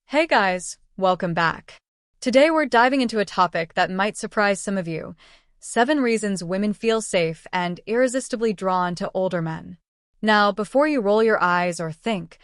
Hey guys, welcome back. Today we're diving into a topic that might surprise some of you. 7 reasons women feel safe and irresistibly drawn to older men. Now, before you roll your eyes or think,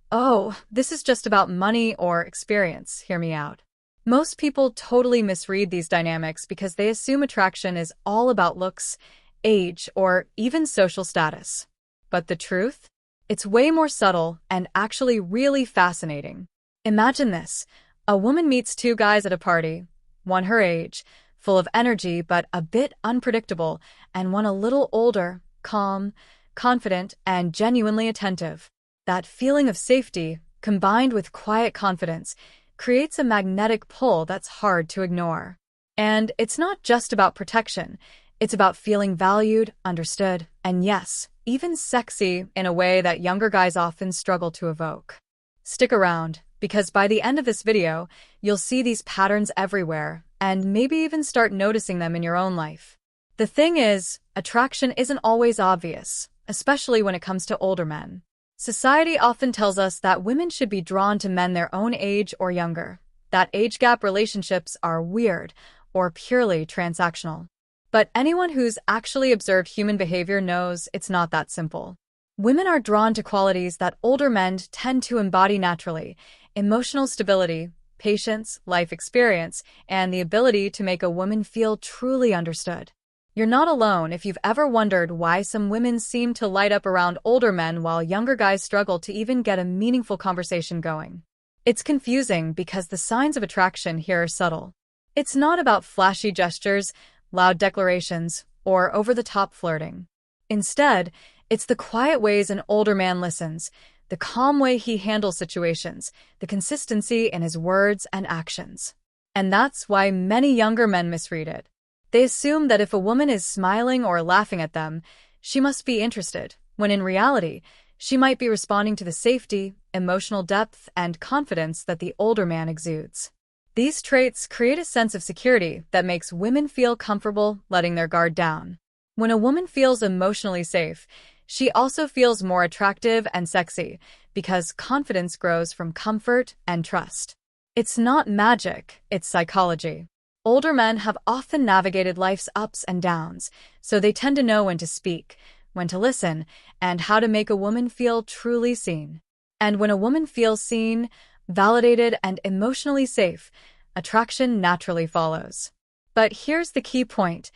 oh, this is just about money or experience, hear me out. Most people totally misread these dynamics because they assume attraction is all about looks, age, or even social status. But the truth? It's way more subtle and actually really fascinating. Imagine this. A woman meets 2 guys at a party, one her age, full of energy but a bit unpredictable, and one a little older, calm, confident, and genuinely attentive. That feeling of safety, combined with quiet confidence, creates a magnetic pull that's hard to ignore. And it's not just about protection. It's about feeling valued, understood, and yes, even sexy in a way that younger guys often struggle to evoke. Stick around, because by the end of this video, you'll see these patterns everywhere, and maybe even start noticing them in your own life. The thing is, attraction isn't always obvious, especially when it comes to older men. Society often tells us that women should be drawn to men their own age or younger, that age gap relationships are weird or purely transactional. But anyone who's actually observed human behavior knows it's not that simple. Women are drawn to qualities that older men tend to embody naturally: emotional stability, patience, life experience, and the ability to make a woman feel truly understood. You're not alone if you've ever wondered why some women seem to light up around older men while younger guys struggle to even get a meaningful conversation going. It's confusing because the signs of attraction here are subtle. It's not about flashy gestures, loud declarations, or over-the-top flirting. Instead, it's the quiet ways an older man listens, the calm way he handles situations, the consistency in his words and actions. And that's why many younger men misread it. They assume that if a woman is smiling or laughing at them, she must be interested, when in reality, she might be responding to the safety, emotional depth, and confidence that the older man exudes. These traits create a sense of security that makes women feel comfortable letting their guard down. When a woman feels emotionally safe, she also feels more attractive and sexy because confidence grows from comfort and trust. It's not magic, it's psychology. Older men have often navigated life's ups and downs, so they tend to know when to speak, when to listen, and how to make a woman feel truly seen. And when a woman feels seen, validated, and emotionally safe, attraction naturally follows. But here's the key point.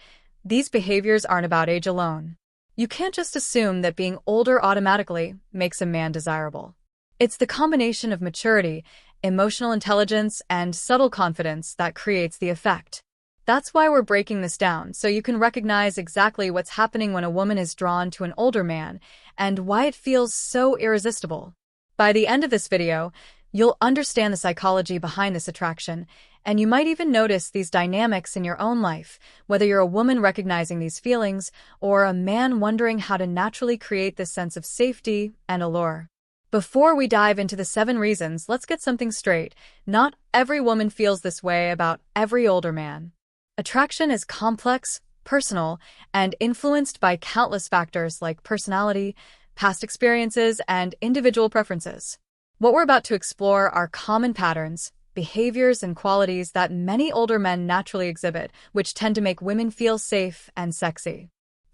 These behaviors aren't about age alone. You can't just assume that being older automatically makes a man desirable. It's the combination of maturity, emotional intelligence, and subtle confidence that creates the effect. That's why we're breaking this down, so you can recognize exactly what's happening when a woman is drawn to an older man and why it feels so irresistible. By the end of this video, you'll understand the psychology behind this attraction, and you might even notice these dynamics in your own life, whether you're a woman recognizing these feelings or a man wondering how to naturally create this sense of safety and allure. Before we dive into the 7 reasons, let's get something straight. Not every woman feels this way about every older man. Attraction is complex, personal, and influenced by countless factors like personality, past experiences, and individual preferences. What we're about to explore are common patterns, behaviors, and qualities that many older men naturally exhibit, which tend to make women feel safe and sexy.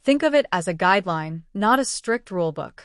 Think of it as a guideline, not a strict rulebook.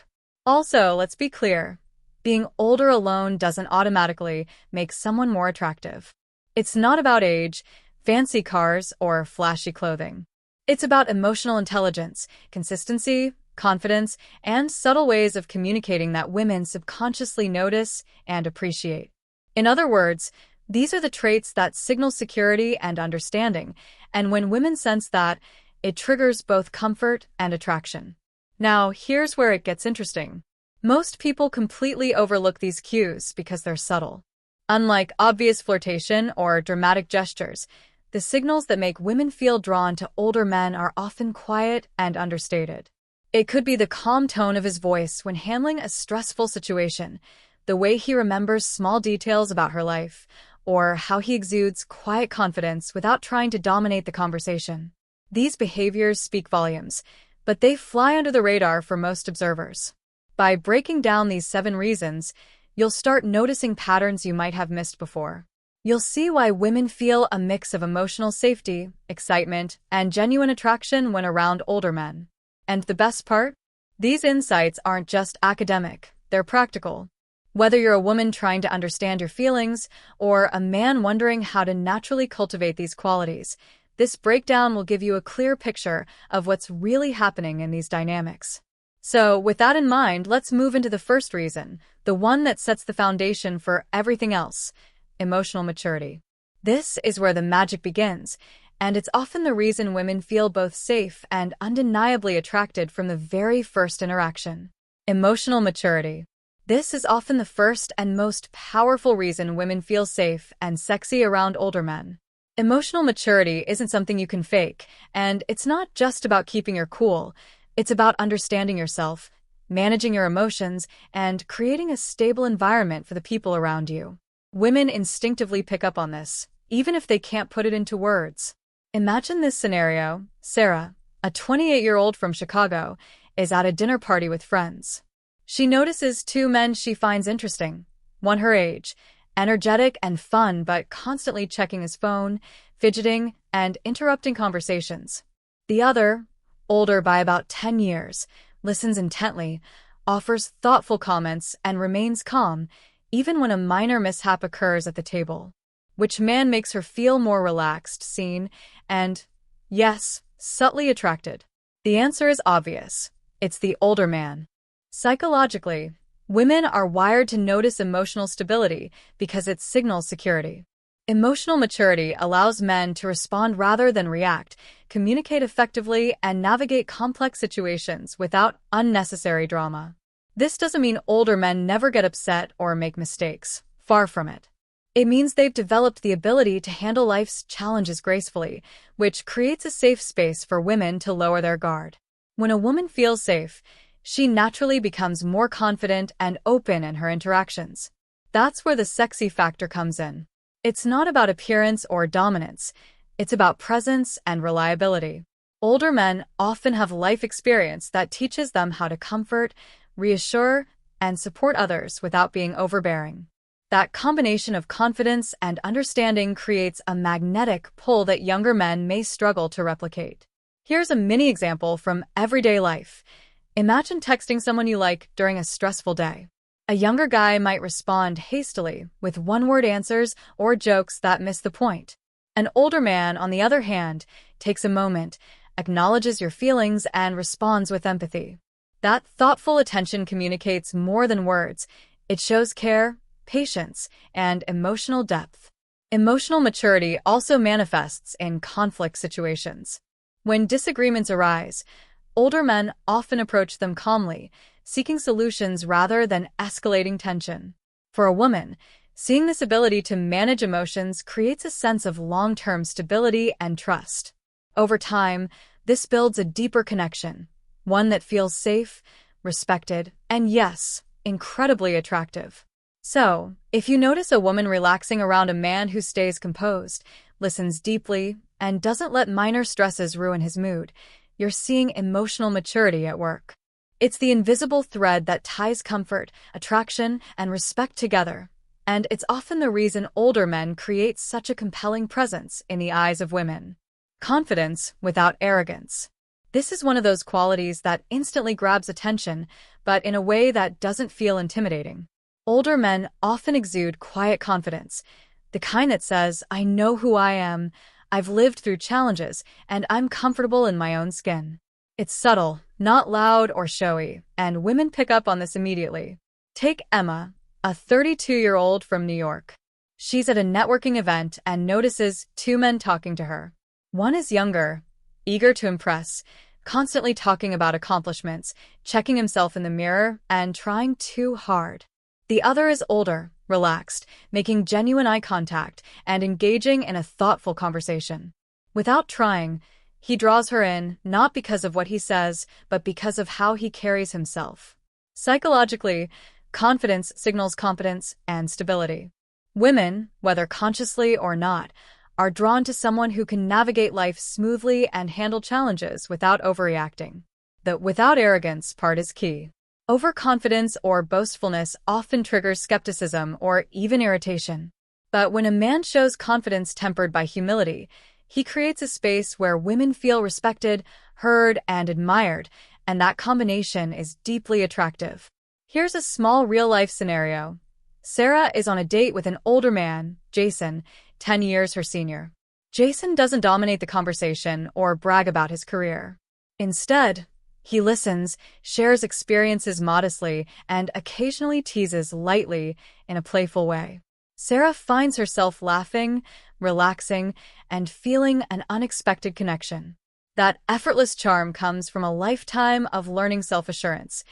Also, let's be clear. Being older alone doesn't automatically make someone more attractive. It's not about age, fancy cars, or flashy clothing. It's about emotional intelligence, consistency, confidence, and subtle ways of communicating that women subconsciously notice and appreciate. In other words, these are the traits that signal security and understanding, and when women sense that, it triggers both comfort and attraction. Now, here's where it gets interesting. Most people completely overlook these cues because they're subtle. Unlike obvious flirtation or dramatic gestures, the signals that make women feel drawn to older men are often quiet and understated. It could be the calm tone of his voice when handling a stressful situation, the way he remembers small details about her life, or how he exudes quiet confidence without trying to dominate the conversation. These behaviors speak volumes, but they fly under the radar for most observers. By breaking down these 7 reasons, you'll start noticing patterns you might have missed before. You'll see why women feel a mix of emotional safety, excitement, and genuine attraction when around older men. And the best part? These insights aren't just academic, they're practical. Whether you're a woman trying to understand your feelings or a man wondering how to naturally cultivate these qualities, this breakdown will give you a clear picture of what's really happening in these dynamics. So, with that in mind, let's move into the first reason, the one that sets the foundation for everything else: emotional maturity. This is where the magic begins, and it's often the reason women feel both safe and undeniably attracted from the very first interaction. Emotional maturity. This is often the first and most powerful reason women feel safe and sexy around older men. Emotional maturity isn't something you can fake, and it's not just about keeping your cool. It's about understanding yourself, managing your emotions, and creating a stable environment for the people around you. Women instinctively pick up on this, even if they can't put it into words. Imagine this scenario. Sarah, a 28-year-old from Chicago, is at a dinner party with friends. She notices two men she finds interesting, one her age, energetic and fun but constantly checking his phone, fidgeting, and interrupting conversations. The other, older by about 10 years, listens intently, offers thoughtful comments, and remains calm, even when a minor mishap occurs at the table. Which man makes her feel more relaxed, seen, and, yes, subtly attracted? The answer is obvious. It's the older man. Psychologically, women are wired to notice emotional stability because it signals security. Emotional maturity allows men to respond rather than react, communicate effectively, and navigate complex situations without unnecessary drama. This doesn't mean older men never get upset or make mistakes. Far from it. It means they've developed the ability to handle life's challenges gracefully, which creates a safe space for women to lower their guard. When a woman feels safe, she naturally becomes more confident and open in her interactions. That's where the sexy factor comes in. It's not about appearance or dominance. It's about presence and reliability. Older men often have life experience that teaches them how to comfort, reassure, and support others without being overbearing. That combination of confidence and understanding creates a magnetic pull that younger men may struggle to replicate. Here's a mini example from everyday life. Imagine texting someone you like during a stressful day. A younger guy might respond hastily with one-word answers or jokes that miss the point. An older man, on the other hand, takes a moment, acknowledges your feelings, and responds with empathy. That thoughtful attention communicates more than words. It shows care, patience, and emotional depth. Emotional maturity also manifests in conflict situations. When disagreements arise, older men often approach them calmly, seeking solutions rather than escalating tension. For a woman, seeing this ability to manage emotions creates a sense of long-term stability and trust. Over time, this builds a deeper connection, one that feels safe, respected, and yes, incredibly attractive. So, if you notice a woman relaxing around a man who stays composed, listens deeply, and doesn't let minor stresses ruin his mood, you're seeing emotional maturity at work. It's the invisible thread that ties comfort, attraction, and respect together, and it's often the reason older men create such a compelling presence in the eyes of women. Confidence without arrogance. This is one of those qualities that instantly grabs attention, but in a way that doesn't feel intimidating. Older men often exude quiet confidence, the kind that says, "I know who I am, I've lived through challenges, and I'm comfortable in my own skin." It's subtle, not loud or showy, and women pick up on this immediately. Take Emma, a 32-year-old from New York. She's at a networking event and notices two men talking to her. One is younger, eager to impress, constantly talking about accomplishments, checking himself in the mirror, and trying too hard. The other is older, relaxed, making genuine eye contact, and engaging in a thoughtful conversation. Without trying, he draws her in, not because of what he says, but because of how he carries himself. Psychologically, confidence signals competence and stability. Women, whether consciously or not, are drawn to someone who can navigate life smoothly and handle challenges without overreacting. The "without arrogance" part is key. Overconfidence or boastfulness often triggers skepticism or even irritation. But when a man shows confidence tempered by humility, he creates a space where women feel respected, heard, and admired, and that combination is deeply attractive. Here's a small real-life scenario. Sarah is on a date with an older man, Jason, 10 years her senior. Jason doesn't dominate the conversation or brag about his career. Instead, he listens, shares experiences modestly, and occasionally teases lightly in a playful way. Sarah finds herself laughing, relaxing, and feeling an unexpected connection. That effortless charm comes from a lifetime of learning self-assurance,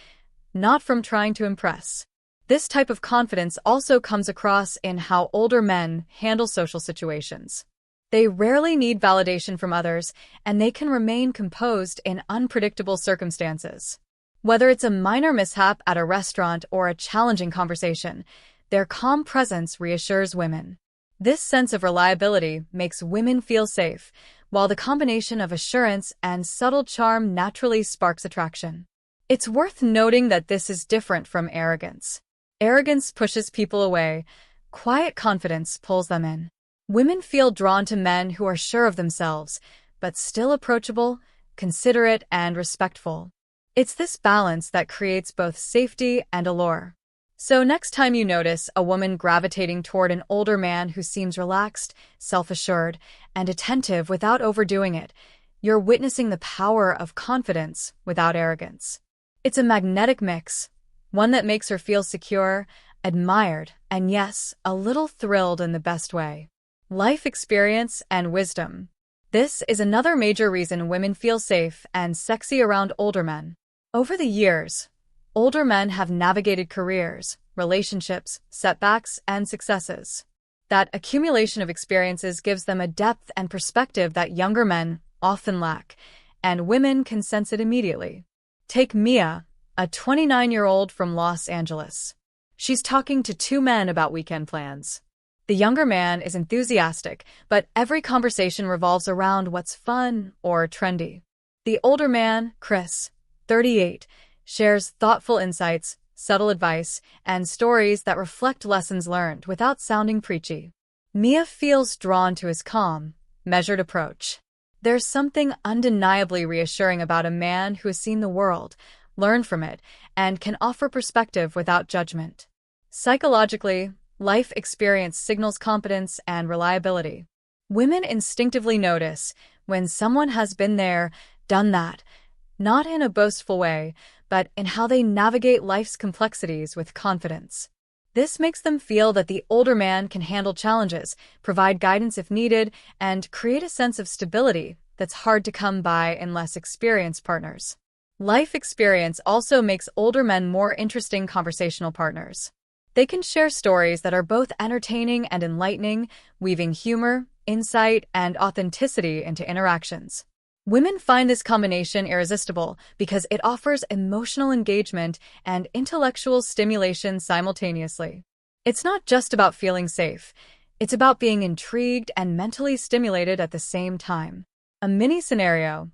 not from trying to impress. This type of confidence also comes across in how older men handle social situations. They rarely need validation from others, and they can remain composed in unpredictable circumstances. Whether it's a minor mishap at a restaurant or a challenging conversation, their calm presence reassures women. This sense of reliability makes women feel safe, while the combination of assurance and subtle charm naturally sparks attraction. It's worth noting that this is different from arrogance. Arrogance pushes people away. Quiet confidence pulls them in. Women feel drawn to men who are sure of themselves, but still approachable, considerate, and respectful. It's this balance that creates both safety and allure. So next time you notice a woman gravitating toward an older man who seems relaxed, self-assured, and attentive without overdoing it, you're witnessing the power of confidence without arrogance. It's a magnetic mix, one that makes her feel secure, admired, and yes, a little thrilled in the best way. Life experience and wisdom. This is another major reason women feel safe and sexy around older men. Over the years, older men have navigated careers, relationships, setbacks, and successes. That accumulation of experiences gives them a depth and perspective that younger men often lack, and women can sense it immediately. Take Mia, a 29-year-old from Los Angeles. She's talking to two men about weekend plans. The younger man is enthusiastic, but every conversation revolves around what's fun or trendy. The older man, Chris, 38, shares thoughtful insights, subtle advice, and stories that reflect lessons learned without sounding preachy. Mia feels drawn to his calm, measured approach. There's something undeniably reassuring about a man who has seen the world, learned from it, and can offer perspective without judgment. Psychologically, life experience signals competence and reliability. Women instinctively notice when someone has been there, done that, not in a boastful way, but in how they navigate life's complexities with confidence. This makes them feel that the older man can handle challenges, provide guidance if needed, and create a sense of stability that's hard to come by in less experienced partners. Life experience also makes older men more interesting conversational partners. They can share stories that are both entertaining and enlightening, weaving humor, insight, and authenticity into interactions. Women find this combination irresistible because it offers emotional engagement and intellectual stimulation simultaneously. It's not just about feeling safe. It's about being intrigued and mentally stimulated at the same time. A mini scenario.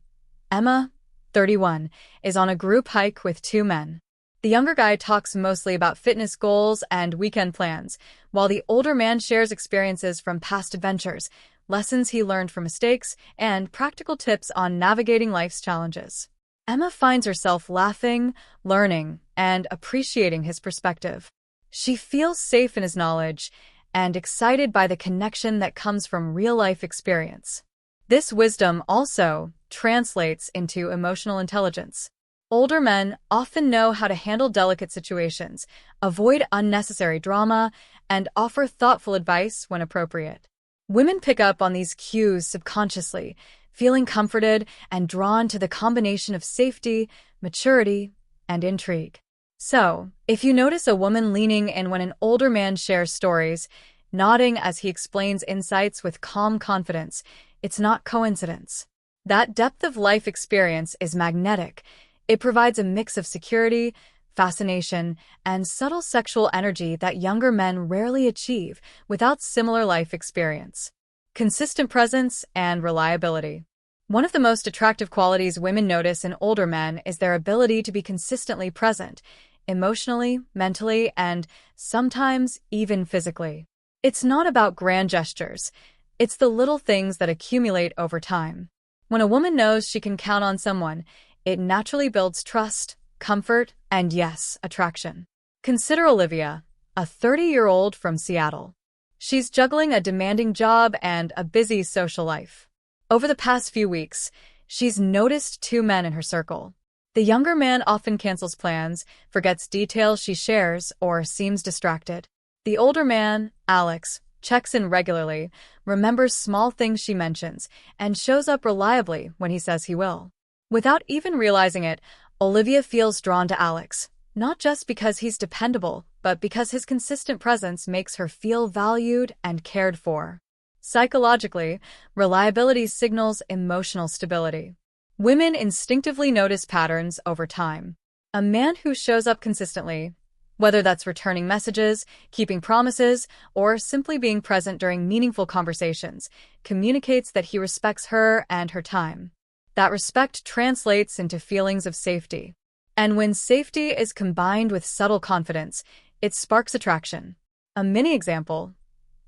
Emma, 31, is on a group hike with two men. The younger guy talks mostly about fitness goals and weekend plans, while the older man shares experiences from past adventures, lessons he learned from mistakes, and practical tips on navigating life's challenges. Emma finds herself laughing, learning, and appreciating his perspective. She feels safe in his knowledge and excited by the connection that comes from real-life experience. This wisdom also translates into emotional intelligence. Older men often know how to handle delicate situations, avoid unnecessary drama, and offer thoughtful advice when appropriate. Women pick up on these cues subconsciously, feeling comforted and drawn to the combination of safety, maturity, and intrigue. So, if you notice a woman leaning in when an older man shares stories, nodding as he explains insights with calm confidence, it's not coincidence. That depth of life experience is magnetic. It provides a mix of security, fascination, and subtle sexual energy that younger men rarely achieve without similar life experience. Consistent presence and reliability. One of the most attractive qualities women notice in older men is their ability to be consistently present, emotionally, mentally, and sometimes even physically. It's not about grand gestures. It's the little things that accumulate over time. When a woman knows she can count on someone, it naturally builds trust, comfort, and yes, attraction. Consider Olivia, a 30-year-old from Seattle. She's juggling a demanding job and a busy social life. Over the past few weeks, she's noticed two men in her circle. The younger man often cancels plans, forgets details she shares, or seems distracted. The older man, Alex, checks in regularly, remembers small things she mentions, and shows up reliably when he says he will. Without even realizing it, Olivia feels drawn to Alex, not just because he's dependable, but because his consistent presence makes her feel valued and cared for. Psychologically, reliability signals emotional stability. Women instinctively notice patterns over time. A man who shows up consistently, whether that's returning messages, keeping promises, or simply being present during meaningful conversations, communicates that he respects her and her time. That respect translates into feelings of safety. And when safety is combined with subtle confidence, it sparks attraction. A mini example: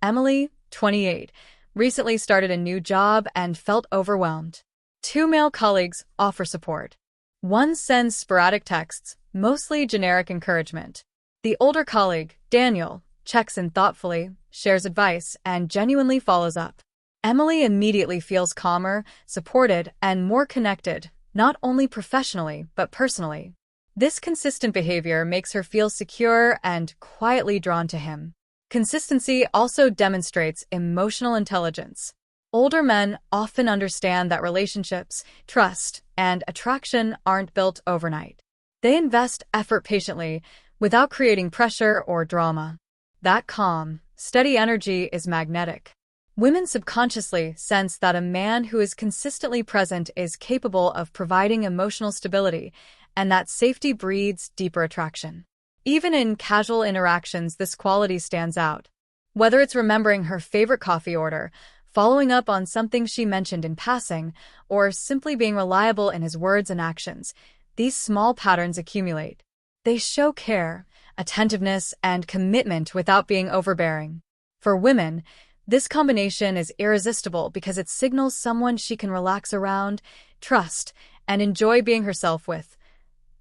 Emily, 28, recently started a new job and felt overwhelmed. Two male colleagues offer support. One sends sporadic texts, mostly generic encouragement. The older colleague, Daniel, checks in thoughtfully, shares advice, and genuinely follows up. Emily immediately feels calmer, supported, and more connected, not only professionally, but personally. This consistent behavior makes her feel secure and quietly drawn to him. Consistency also demonstrates emotional intelligence. Older men often understand that relationships, trust, and attraction aren't built overnight. They invest effort patiently, without creating pressure or drama. That calm, steady energy is magnetic. Women subconsciously sense that a man who is consistently present is capable of providing emotional stability, and that safety breeds deeper attraction. Even in casual interactions, this quality stands out. Whether it's remembering her favorite coffee order, following up on something she mentioned in passing, or simply being reliable in his words and actions, these small patterns accumulate. They show care, attentiveness, and commitment without being overbearing. For women, this combination is irresistible because it signals someone she can relax around, trust, and enjoy being herself with,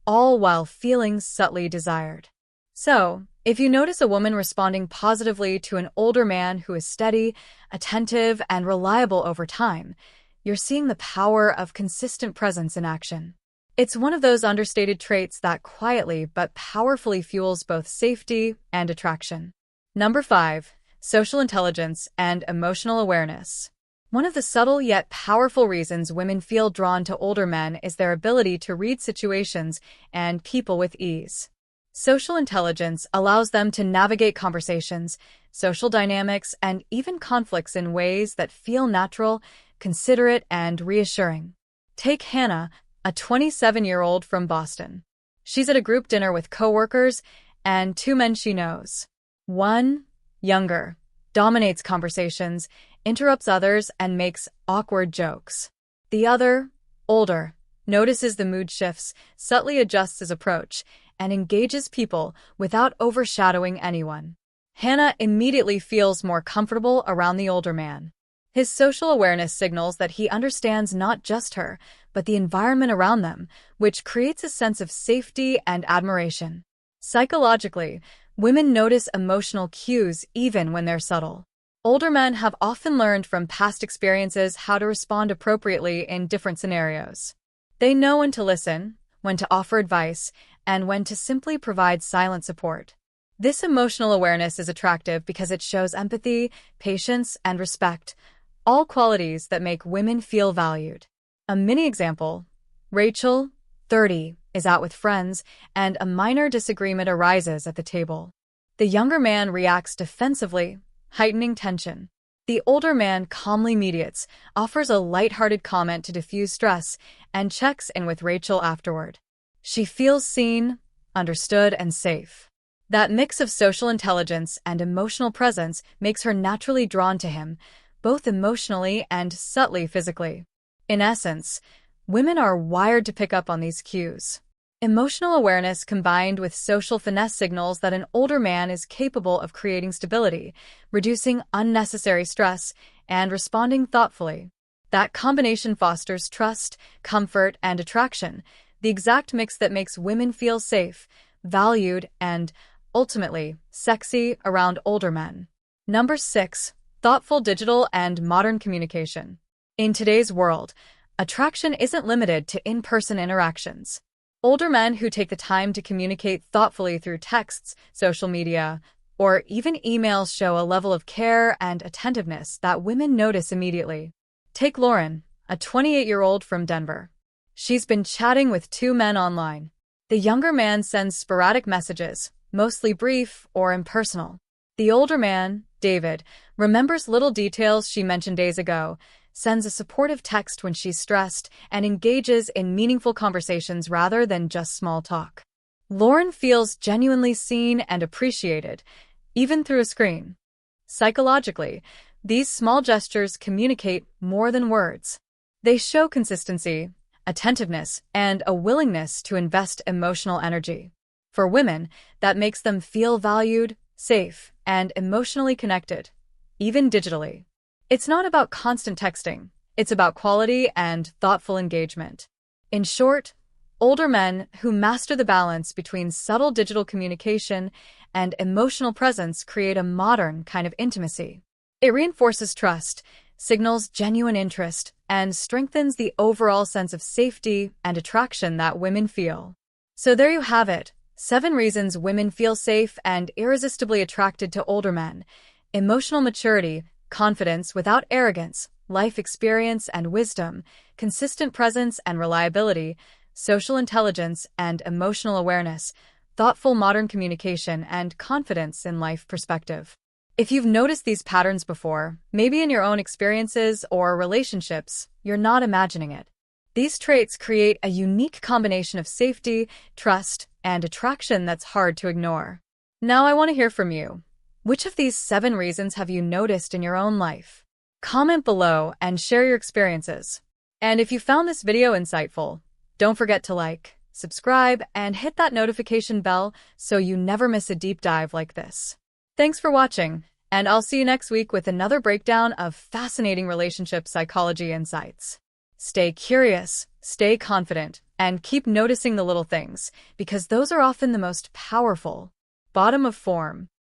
all while feeling subtly desired. So, if you notice a woman responding positively to an older man who is steady, attentive, and reliable over time, you're seeing the power of consistent presence in action. It's one of those understated traits that quietly but powerfully fuels both safety and attraction. Number 5. Social intelligence and emotional awareness. One of the subtle yet powerful reasons women feel drawn to older men is their ability to read situations and people with ease. Social intelligence allows them to navigate conversations, social dynamics, and even conflicts in ways that feel natural, considerate, and reassuring. Take Hannah, a 27-year-old from Boston. She's at a group dinner with coworkers and two men she knows. One, younger, dominates conversations, interrupts others, and makes awkward jokes. The other, older, notices the mood shifts, subtly adjusts his approach, and engages people without overshadowing anyone. Hannah immediately feels more comfortable around the older man. His social awareness signals that he understands not just her, but the environment around them, which creates a sense of safety and admiration. Psychologically, women notice emotional cues even when they're subtle. Older men have often learned from past experiences how to respond appropriately in different scenarios. They know when to listen, when to offer advice, and when to simply provide silent support. This emotional awareness is attractive because it shows empathy, patience, and respect, all qualities that make women feel valued. A mini example: Rachel, 30, is out with friends, and a minor disagreement arises at the table. The younger man reacts defensively, heightening tension. The older man calmly mediates, offers a lighthearted comment to diffuse stress, and checks in with Rachel afterward. She feels seen, understood, and safe. That mix of social intelligence and emotional presence makes her naturally drawn to him, both emotionally and subtly physically. In essence, women are wired to pick up on these cues. Emotional awareness combined with social finesse signals that an older man is capable of creating stability, reducing unnecessary stress, and responding thoughtfully. That combination fosters trust, comfort, and attraction, the exact mix that makes women feel safe, valued, and, ultimately, sexy around older men. Number 6. Thoughtful digital and modern communication. In today's world, attraction isn't limited to in-person interactions. Older men who take the time to communicate thoughtfully through texts, social media, or even emails show a level of care and attentiveness that women notice immediately. Take Lauren, a 28-year-old from Denver. She's been chatting with two men online. The younger man sends sporadic messages, mostly brief or impersonal. The older man, David, remembers little details she mentioned days ago, sends a supportive text when she's stressed, and engages in meaningful conversations rather than just small talk. Lauren feels genuinely seen and appreciated, even through a screen. Psychologically, these small gestures communicate more than words. They show consistency, attentiveness, and a willingness to invest emotional energy. For women, that makes them feel valued, safe, and emotionally connected, even digitally. It's not about constant texting, it's about quality and thoughtful engagement. In short, older men who master the balance between subtle digital communication and emotional presence create a modern kind of intimacy. It reinforces trust, signals genuine interest, and strengthens the overall sense of safety and attraction that women feel. So there you have it, 7 reasons women feel safe and irresistibly attracted to older men. Emotional maturity, confidence without arrogance, life experience and wisdom, consistent presence and reliability, social intelligence and emotional awareness, thoughtful modern communication, and confidence in life perspective. If you've noticed these patterns before, maybe in your own experiences or relationships, you're not imagining it. These traits create a unique combination of safety, trust, and attraction that's hard to ignore. Now I want to hear from you. Which of these 7 reasons have you noticed in your own life? Comment below and share your experiences. And if you found this video insightful, don't forget to like, subscribe, and hit that notification bell so you never miss a deep dive like this. Thanks for watching, and I'll see you next week with another breakdown of fascinating relationship psychology insights. Stay curious, stay confident, and keep noticing the little things, because those are often the most powerful. Bottom of form.